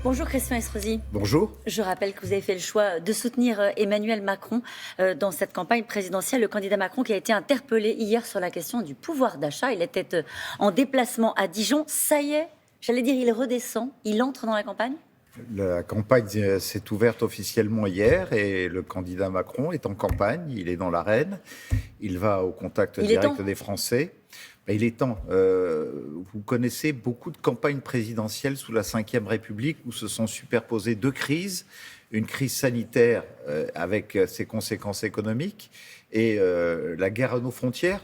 Bonjour Christian Estrosi. Bonjour. Je rappelle que vous avez fait le choix de soutenir Emmanuel Macron dans cette campagne présidentielle. Le candidat Macron qui a été interpellé hier sur la question du pouvoir d'achat. Il était en déplacement à Dijon. Ça y est, j'allais dire, il redescend, il entre dans la campagne. La campagne s'est ouverte officiellement hier et le candidat Macron est en campagne, il est dans l'arène, il va au contact direct des Français. Il est temps. Vous connaissez beaucoup de campagnes présidentielles sous la Ve République où se sont superposées deux crises. Une crise sanitaire avec ses conséquences économiques et la guerre à nos frontières.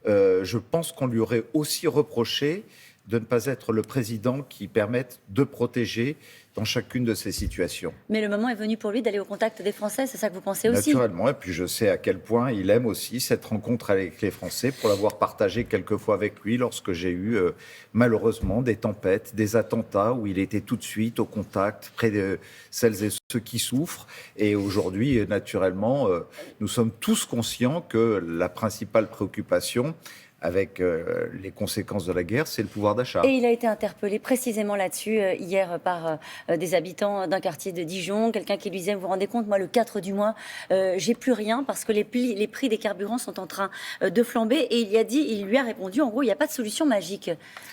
Je pense qu'on lui aurait aussi reproché de ne pas être le président qui permette de protéger dans chacune de ces situations. Mais le moment est venu pour lui d'aller au contact des Français, c'est ça que vous pensez aussi? Naturellement, et puis je sais à quel point il aime aussi cette rencontre avec les Français, pour l'avoir partagée quelques fois avec lui lorsque j'ai eu malheureusement des tempêtes, des attentats, où il était tout de suite au contact, près de celles et ceux qui souffrent. Et aujourd'hui, naturellement, nous sommes tous conscients que la principale préoccupation, avec les conséquences de la guerre, c'est le pouvoir d'achat. Et il a été interpellé précisément là-dessus hier par des habitants d'un quartier de Dijon. Quelqu'un qui lui disait, vous vous rendez compte, moi le 4 du mois, j'ai plus rien parce que les prix des carburants sont en train de flamber. Et il lui a répondu, en gros, il n'y a pas de solution magique,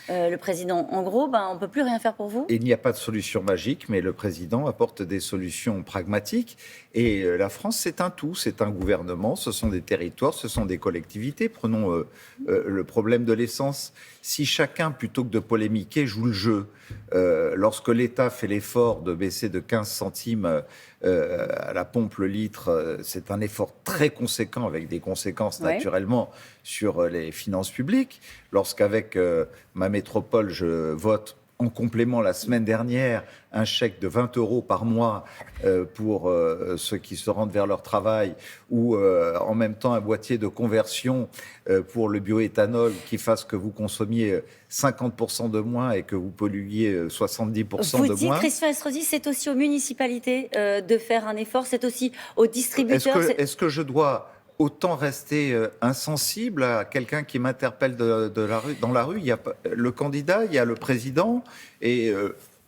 le président. En gros, on ne peut plus rien faire pour vous. Il n'y a pas de solution magique, mais le président apporte des solutions pragmatiques. Et la France, c'est un tout, c'est un gouvernement, ce sont des territoires, ce sont des collectivités. Prenons le problème de l'essence. Si chacun, plutôt que de polémiquer, joue le jeu, lorsque l'État fait l'effort de baisser de 15 centimes à la pompe le litre, c'est un effort très conséquent avec des conséquences naturellement sur les finances publiques. Lorsqu'avec ma métropole, je vote en complément la semaine dernière un chèque de 20 € par mois pour ceux qui se rendent vers leur travail, ou en même temps un boîtier de conversion pour le bioéthanol qui fasse que vous consommiez 50% de moins et que vous polluiez 70% de moins. Vous dites, Christian Estrosi, c'est aussi aux municipalités de faire un effort, c'est aussi aux distributeurs. Est-ce que je dois autant rester insensible à quelqu'un qui m'interpelle dans la rue? Il y a le candidat, il y a le président, et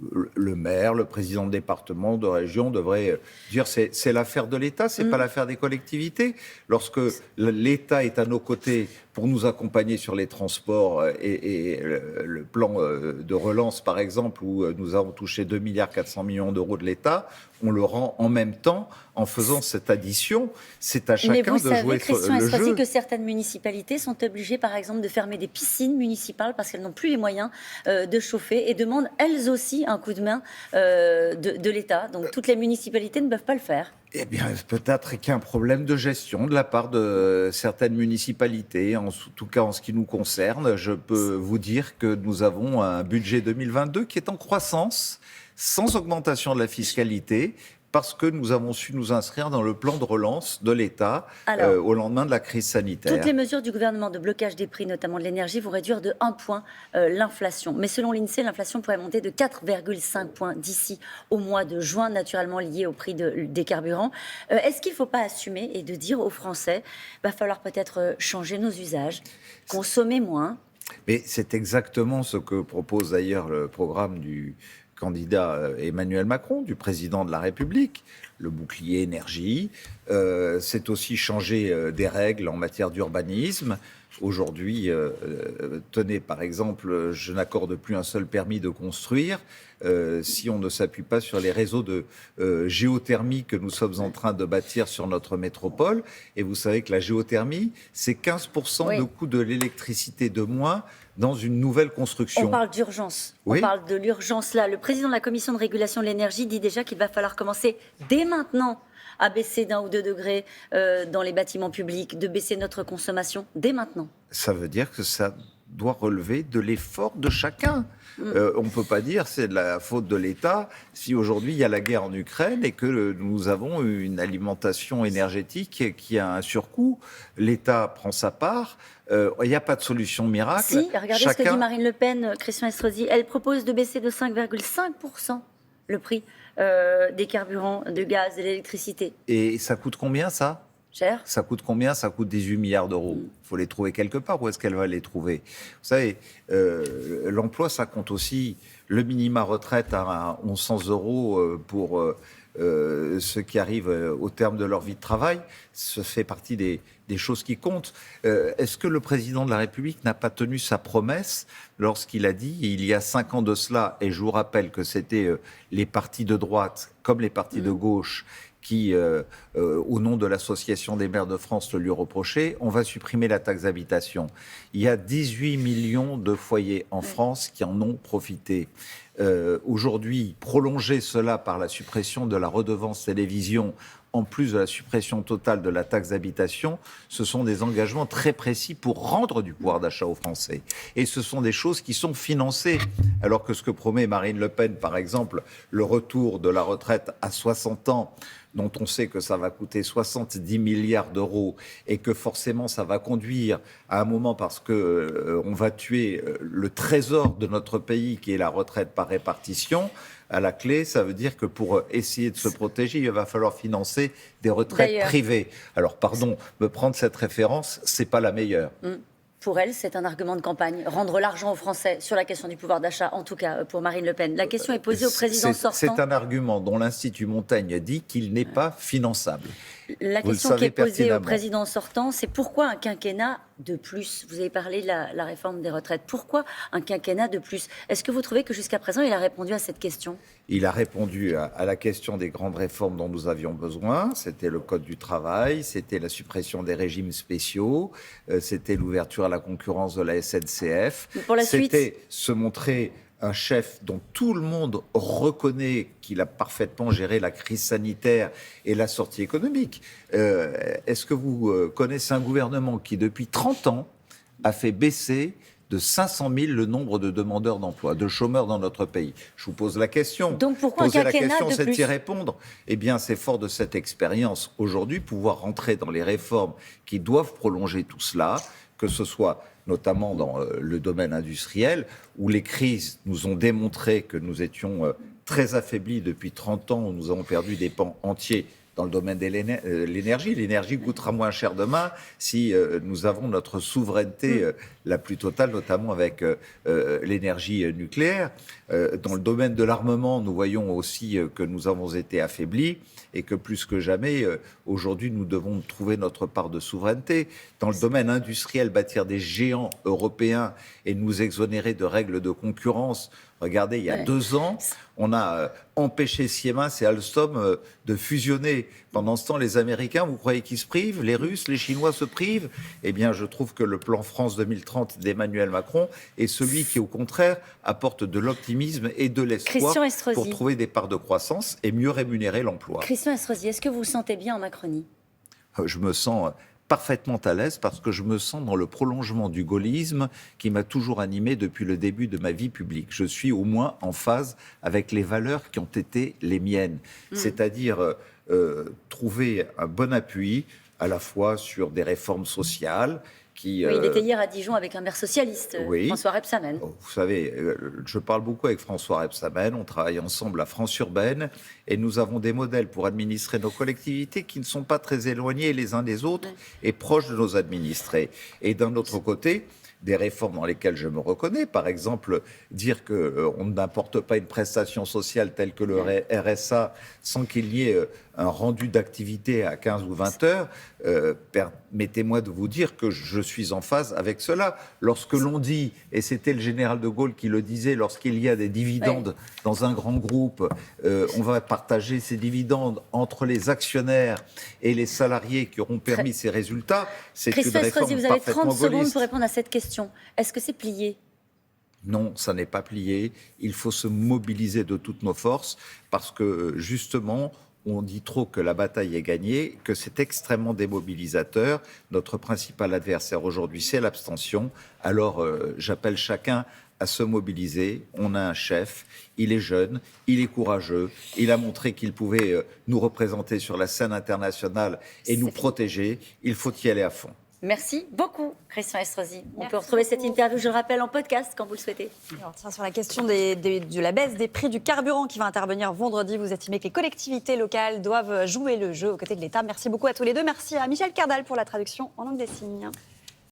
le maire, le président de département, de région devrait dire c'est l'affaire de l'État, c'est pas l'affaire des collectivités. Lorsque l'État est à nos côtés pour nous accompagner sur les transports et le plan de relance, par exemple, où nous avons touché 2,4 milliards d'euros de l'État, on le rend en même temps en faisant cette addition. C'est à chacun de jouer le jeu. Mais vous savez, Christian Estrosi, que certaines municipalités sont obligées, par exemple, de fermer des piscines municipales parce qu'elles n'ont plus les moyens de chauffer et demandent elles aussi un coup de main de l'État. Donc toutes les municipalités ne peuvent pas le faire. Eh bien, peut-être qu'il y a un problème de gestion de la part de certaines municipalités. En tout cas, en ce qui nous concerne, je peux vous dire que nous avons un budget 2022 qui est en croissance, sans augmentation de la fiscalité, parce que nous avons su nous inscrire dans le plan de relance de l'État au lendemain de la crise sanitaire. Toutes les mesures du gouvernement de blocage des prix, notamment de l'énergie, vont réduire de 1 point l'inflation. Mais selon l'INSEE, l'inflation pourrait monter de 4,5 points d'ici au mois de juin, naturellement lié au prix des carburants. Est-ce qu'il ne faut pas assumer et de dire aux Français, il va falloir peut-être changer nos usages, consommer moins? Mais c'est exactement ce que propose d'ailleurs le programme du candidat Emmanuel Macron, du président de la République, le bouclier énergie. C'est aussi changer des règles en matière d'urbanisme. Aujourd'hui, tenez, par exemple, je n'accorde plus un seul permis de construire si on ne s'appuie pas sur les réseaux de géothermie que nous sommes en train de bâtir sur notre métropole. Et vous savez que la géothermie, c'est 15% de coût de l'électricité de moins dans une nouvelle construction. On parle d'urgence. Oui. On parle de l'urgence là. Le président de la Commission de régulation de l'énergie dit déjà qu'il va falloir commencer dès maintenant à baisser d'1 ou 2 degrés dans les bâtiments publics, de baisser notre consommation dès maintenant. Ça veut dire que ça doit relever de l'effort de chacun. On ne peut pas dire c'est de la faute de l'État si aujourd'hui il y a la guerre en Ukraine et que nous avons une alimentation énergétique qui a un surcoût. L'État prend sa part. Il n'y a pas de solution miracle. Si, regardez ce que dit Marine Le Pen, Christian Estrosi. Elle propose de baisser de 5,5% le prix des carburants, de gaz, de l'électricité. Et ça coûte combien, ça ? Cher. Ça coûte combien? Ça coûte 18 milliards d'euros. Il faut les trouver quelque part. Où est-ce qu'elle va les trouver? Vous savez, l'emploi, ça compte aussi. Le minima retraite à 1 100 euros pour ceux qui arrivent au terme de leur vie de travail, ça fait partie des choses qui comptent. Est-ce que le président de la République n'a pas tenu sa promesse lorsqu'il a dit, il y a 5 ans de cela, et je vous rappelle que c'était les partis de droite comme les partis de gauche qui, au nom de l'Association des maires de France, le lui reprochaient, on va supprimer la taxe d'habitation. Il y a 18 millions de foyers en France qui en ont profité. Aujourd'hui, prolonger cela par la suppression de la redevance télévision, en plus de la suppression totale de la taxe d'habitation, ce sont des engagements très précis pour rendre du pouvoir d'achat aux Français. Et ce sont des choses qui sont financées. Alors que ce que promet Marine Le Pen, par exemple, le retour de la retraite à 60 ans, dont on sait que ça va coûter 70 milliards d'euros et que forcément ça va conduire à un moment, parce que on va tuer le trésor de notre pays qui est la retraite par répartition, à la clé, ça veut dire que pour essayer de se protéger, il va falloir financer des retraites privées. Alors pardon, me prendre cette référence, c'est pas la meilleure. Pour elle, c'est un argument de campagne. Rendre l'argent aux Français sur la question du pouvoir d'achat, en tout cas pour Marine Le Pen. La question est posée au président sortant. C'est un argument dont l'Institut Montaigne dit qu'il n'est pas finançable. La question qui est posée au président sortant, c'est pourquoi un quinquennat de plus? Vous avez parlé de la réforme des retraites. Pourquoi un quinquennat de plus? Est-ce que vous trouvez que jusqu'à présent, il a répondu à cette question? Il a répondu à la question des grandes réformes dont nous avions besoin. C'était le Code du travail, c'était la suppression des régimes spéciaux, c'était l'ouverture à la concurrence de la SNCF. C'était se montrer un chef dont tout le monde reconnaît qu'il a parfaitement géré la crise sanitaire et la sortie économique. Est-ce que vous connaissez un gouvernement qui, depuis 30 ans, a fait baisser de 500 000 le nombre de demandeurs d'emploi, de chômeurs dans notre pays? Je vous pose la question. Donc pourquoi poser un quinquennat la question, de c'est plus d'y répondre. Eh bien, c'est fort de cette expérience aujourd'hui, pouvoir rentrer dans les réformes qui doivent prolonger tout cela, que ce soit notamment dans le domaine industriel, où les crises nous ont démontré que nous étions très affaiblis depuis 30 ans, où nous avons perdu des pans entiers dans le domaine de l'énergie. L'énergie coûtera moins cher demain si nous avons notre souveraineté la plus totale, notamment avec l'énergie nucléaire. Dans le domaine de l'armement, nous voyons aussi que nous avons été affaiblis et que plus que jamais, aujourd'hui, nous devons trouver notre part de souveraineté. Dans le domaine industriel, bâtir des géants européens et nous exonérer de règles de concurrence. Regardez, il y a 2 ans, on a empêché Siemens et Alstom de fusionner. Pendant ce temps, les Américains, vous croyez qu'ils se privent? Les Russes, les Chinois se privent? Eh bien, je trouve que le plan France 2030 d'Emmanuel Macron est celui qui, au contraire, apporte de l'optimisme et de l'espoir pour trouver des parts de croissance et mieux rémunérer l'emploi. Christian Estrosi, est-ce que vous vous sentez bien en Macronie? Je me sens parfaitement à l'aise parce que je me sens dans le prolongement du gaullisme qui m'a toujours animé depuis le début de ma vie publique. Je suis au moins en phase avec les valeurs qui ont été les miennes, c'est-à-dire trouver un bon appui à la fois sur des réformes sociales. Oui, il était hier à Dijon avec un maire socialiste, François Rebsamen. Vous savez, je parle beaucoup avec François Rebsamen, on travaille ensemble à France Urbaine et nous avons des modèles pour administrer nos collectivités qui ne sont pas très éloignés les uns des autres et proches de nos administrés. Et d'un autre côté, des réformes dans lesquelles je me reconnais, par exemple dire qu'on n'importe pas une prestation sociale telle que le RSA sans qu'il y ait un rendu d'activité à 15 ou 20 heures, permettez-moi de vous dire que je suis en phase avec cela. Lorsque l'on dit, et c'était le général de Gaulle qui le disait, lorsqu'il y a des dividendes dans un grand groupe, on va partager ces dividendes entre les actionnaires et les salariés qui auront permis ces résultats. C'est une réforme vous avez 30 gaulliste. secondes pour répondre à cette question. Est-ce que c'est plié? Non, ça n'est pas plié. Il faut se mobiliser de toutes nos forces parce que, justement, on dit trop que la bataille est gagnée, que c'est extrêmement démobilisateur. Notre principal adversaire aujourd'hui, c'est l'abstention. Alors, j'appelle chacun à se mobiliser. On a un chef, il est jeune, il est courageux, il a montré qu'il pouvait nous représenter sur la scène internationale et nous protéger. Il faut y aller à fond. Merci beaucoup, Christian Estrosi. On Merci peut retrouver cette beaucoup. interview, je le rappelle, en podcast quand vous le souhaitez. Et on revient sur la question de la baisse des prix du carburant qui va intervenir vendredi. Vous estimez que les collectivités locales doivent jouer le jeu aux côtés de l'État. Merci beaucoup à tous les deux. Merci à Michel Kerdal pour la traduction en langue des signes.